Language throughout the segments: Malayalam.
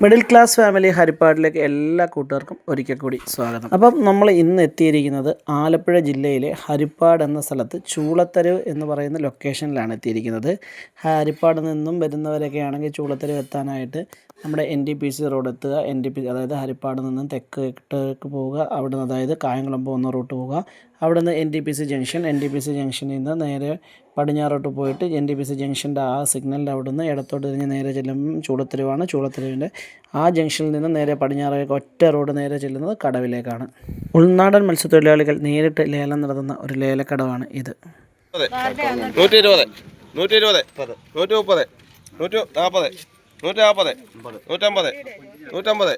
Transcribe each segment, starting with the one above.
മിഡിൽ ക്ലാസ് ഫാമിലി ഹരിപ്പാടിലേക്ക് എല്ലാ കൂട്ടുകാർക്കും ഒരിക്കൽ കൂടി സ്വാഗതം. അപ്പം നമ്മൾ ഇന്ന് എത്തിയിരിക്കുന്നത് ആലപ്പുഴ ജില്ലയിലെ ഹരിപ്പാട് എന്ന സ്ഥലത്ത് ചൂളത്തരവ് എന്ന് പറയുന്ന ലൊക്കേഷനിലാണ് എത്തിയിരിക്കുന്നത്. ഹരിപ്പാട് നിന്നും വരുന്നവരൊക്കെ ആണെങ്കിൽ ചൂളത്തരവ് എത്താനായിട്ട് നമ്മുടെ NTPC റോഡ് എത്തുക. അതായത് ഹരിപ്പാട് നിന്നും തെക്ക് പോവുക. അവിടെ നിന്ന് അതായത് കായംകുളം പോകുന്ന റൂട്ട് പോവുക. അവിടെ നിന്ന് NTPC ജംഗ്ഷനിൽ നിന്ന് നേരെ പടിഞ്ഞാറോട്ട് പോയിട്ട് NTPC ജംഗ്ഷൻ്റെ ആ സിഗ്നലിൻ്റെ അവിടെ നിന്ന് ഇടത്തോട്ട് തിരിഞ്ഞ് നേരെ ചെല്ലുമ്പം ചൂളത്തരവാണ്. ചൂളത്തരവിൻ്റെ ആ ജംഗ്ഷനിൽ നിന്ന് നേരെ പടിഞ്ഞാറേക്ക് ഒറ്റ റോഡ് നേരെ ചെല്ലുന്നത് കടവിലേക്കാണ്. ഉൾനാടൻ മത്സ്യത്തൊഴിലാളികൾ നേരിട്ട് ലേലം നടത്തുന്ന ഒരു ലേലക്കടവാണ് ഇത്. 120, 120, 130, 140, 150, 150, 150,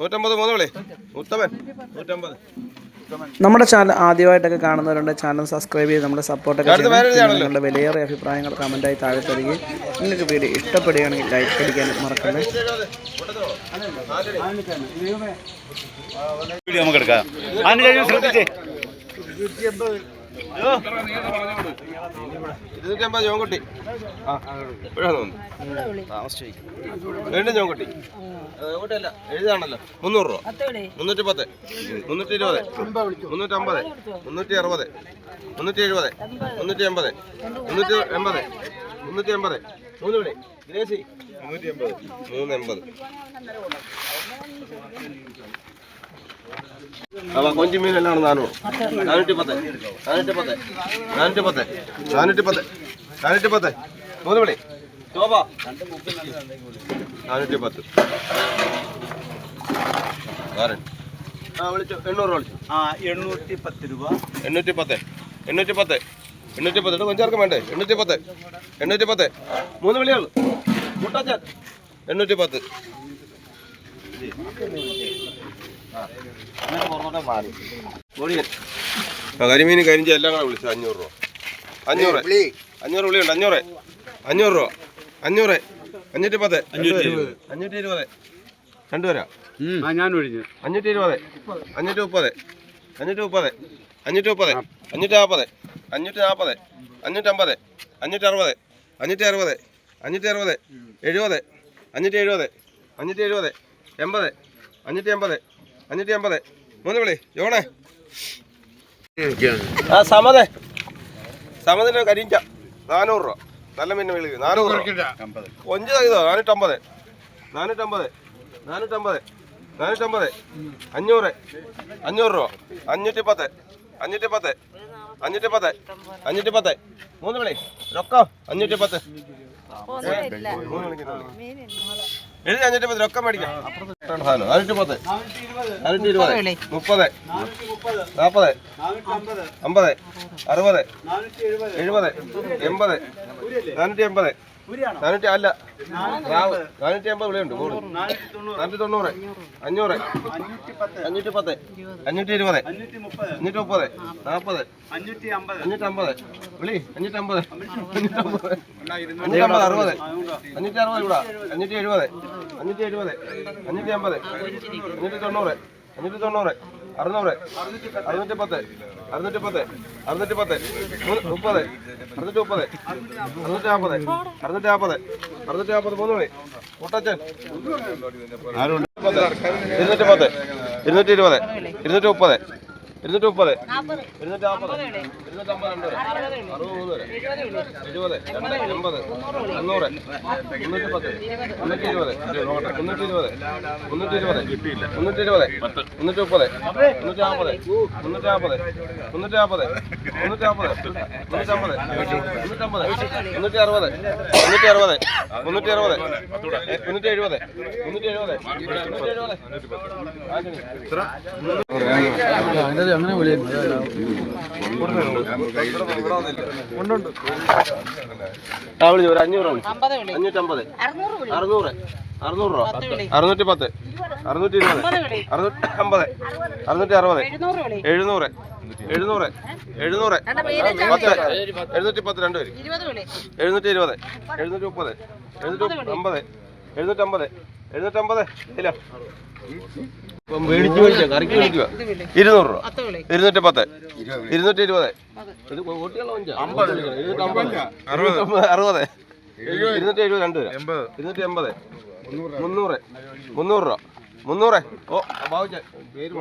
150 മൂന്ന് വിളി ഉത്തമൻ 150. നമ്മുടെ ചാനൽ ആദ്യമായിട്ടൊക്കെ കാണുന്നവരുണ്ട്, ചാനൽ സബ്സ്ക്രൈബ് ചെയ്ത് നമ്മുടെ സപ്പോർട്ടൊക്കെ ചെയ്ത് നിങ്ങളുടെ വിലയേറിയ അഭിപ്രായങ്ങൾ കമൻറ്റായി താഴെ തരികയും നിങ്ങൾക്ക് വീഡിയോ ഇഷ്ടപ്പെടുകയാണെങ്കിൽ ലൈക്ക് അടിക്കാൻ മറക്കല്ലേ. ചോങ്കുട്ടി വീണ്ടും ചോങ്കുട്ടി എഴുതാണല്ലോ 300 രൂപ, 310, 320, 350, 360, 370, 380, 380, 380 മൂന്ന് വിളി ഗ്രേസി 380. കൊഞ്ചി മീനെല്ലാം 400, 410, 410, 410, 410, 410 മൂന്ന് വിളി ശോഭ 410. വിളിച്ചു 800 വിളിച്ചു 810 രൂപ. 810, 810, 810 കൊഞ്ചാർക്കും വേണ്ടേ 810, 810 മൂന്ന് വിളിയുള്ളൂ മുട്ടച്ചാൻ 810. കരിമീൻ കരിഞ്ച എല്ലാം കൂടെ വിളിച്ചു 500 രൂപ. 500 വിളിയുണ്ട് 500, 500 രൂപ, 500, 510, 520 രണ്ടുപേരാ ഞാൻ ഒഴിഞ്ഞു 520, 530, 530, 530, 540, 540, 550, 560, 560, 560, 70, 570, 570, 80, 580, 580 മൂന്ന് വിളി ജോണേ. സമതിന് കരിഞ്ച 400 രൂപ. നല്ല മീൻ വിളി 400 രൂപ. കൊഞ്ച് ഇതോ 450, 450, 450, 450, 500, 500 രൂപ. 510, 510, 510, 510 മൂന്ന് വിളി രൊക്കം 510 എഴുതി 510 രൊക്കം മേടിക്കാം. 410, 420, 30, 40, 50, 60, 70, 80, 480, 400 അല്ല 480 വിളിയുണ്ട് 490, 500, 510, 520, 530, 40, 550 വിളി 550, 550, 550, 60, 560 ഇവിടെ 570, 570, 550, 590, 590, 600, 610, 610, 610, 30, 630, 640, 640, 640 മൂന്ന് വിളി മുട്ടച്ചൻ 210, 220, 230, 230, 240, 240, 250, 63, 70, 80, 300, 310, 320, 320, 320, 320, 330, 340, 340, 340, 340, അങ്ങനെ വിളി ഒരു 500, 550, 600, 600 രൂപ. 610, 620, 650, 660, 700, 700, 700, 710 രണ്ടുപേര് 720, 730, 750, 750, 750 ഇല്ല മേടിച്ചു മേടിച്ച കറിക്ക് മേടിക്കുക 200 രൂപ. 210, 220, 60, 270 രണ്ടുപേര് 280, 300 300 രൂപ 300 ഓ ബാബു പേര്